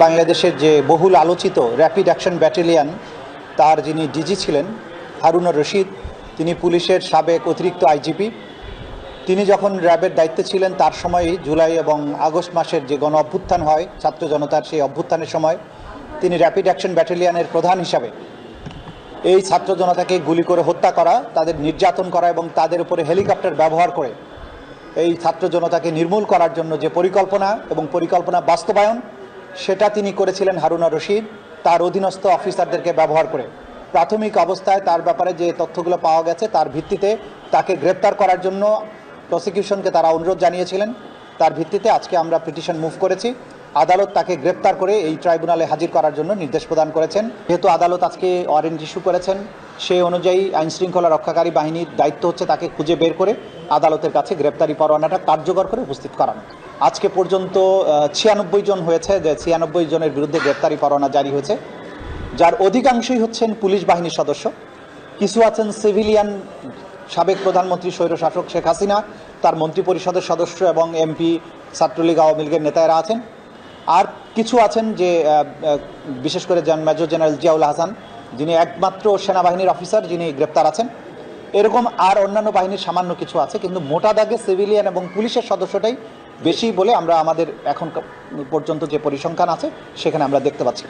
বাংলাদেশের যে বহুল আলোচিত র্যাপিড অ্যাকশন ব্যাটালিয়ন তার যিনি ডিজি ছিলেন হারুন আর রশিদ, তিনি পুলিশের সাবেক অতিরিক্ত আইজিপি। তিনি যখন র্যাবের দায়িত্বে ছিলেন তার সময়ই জুলাই এবং আগস্ট মাসের যে গণ অভ্যুত্থান হয় ছাত্র জনতার, সেই অভ্যুত্থানের সময় তিনি র্যাপিড অ্যাকশন ব্যাটালিয়নের প্রধান হিসাবে এই ছাত্র জনতাকে গুলি করে হত্যা করা, তাদের নির্যাতন করা এবং তাদের উপরে হেলিকপ্টার ব্যবহার করে এই ছাত্র জনতাকে নির্মূল করার জন্য যে পরিকল্পনা এবং পরিকল্পনা বাস্তবায়ন, সেটা তিনি করেছিলেন হারুন আর রশিদ তার অধীনস্থ অফিসারদেরকে ব্যবহার করে। প্রাথমিক অবস্থায় তার ব্যাপারে যে তথ্যগুলো পাওয়া গেছে তার ভিত্তিতে তাকে গ্রেপ্তার করার জন্য প্রসিকিউশনকে তারা অনুরোধ জানিয়েছিলেন। তার ভিত্তিতে আজকে আমরা পিটিশন মুভ করেছি। আদালত তাকে গ্রেপ্তার করে এই ট্রাইব্যুনালে হাজির করার জন্য নির্দেশ প্রদান করেছেন। যেহেতু আদালত আজকে ওয়ারেন্ট ইস্যু করেছেন, সেই অনুযায়ী আইনশৃঙ্খলা রক্ষাকারী বাহিনীর দায়িত্ব হচ্ছে তাকে খুঁজে বের করে আদালতের কাছে গ্রেপ্তারি পরোয়ানাটা কার্যকর করে উপস্থিত করানো। আজকে পর্যন্ত 96 জন হয়েছে, যে 96 জনের বিরুদ্ধে গ্রেপ্তারি পরোয়ানা জারি হয়েছে, যার অধিকাংশই হচ্ছেন পুলিশ বাহিনীর সদস্য। কিছু আছেন সিভিলিয়ান, সাবেক প্রধানমন্ত্রী স্বৈরশাসক শেখ হাসিনা, তার মন্ত্রিপরিষদের সদস্য এবং এমপি, ছাত্রলীগ, আওয়ামী লীগের নেতারা আছেন। আর কিছু আছেন যে বিশেষ করে মেজর জেনারেল জিয়াউল হাসান, যিনি একমাত্র সেনাবাহিনীর অফিসার যিনি গ্রেপ্তার আছেন। এরকম আর অন্যান্য বাহিনীর সামান্য কিছু আছে, কিন্তু মোটা দাগে সিভিলিয়ান এবং পুলিশের সদস্যটাই বেশি বলে আমরা আমাদের এখন পর্যন্ত যে পরিসংখ্যান আছে সেখানে আমরা দেখতে পাচ্ছি।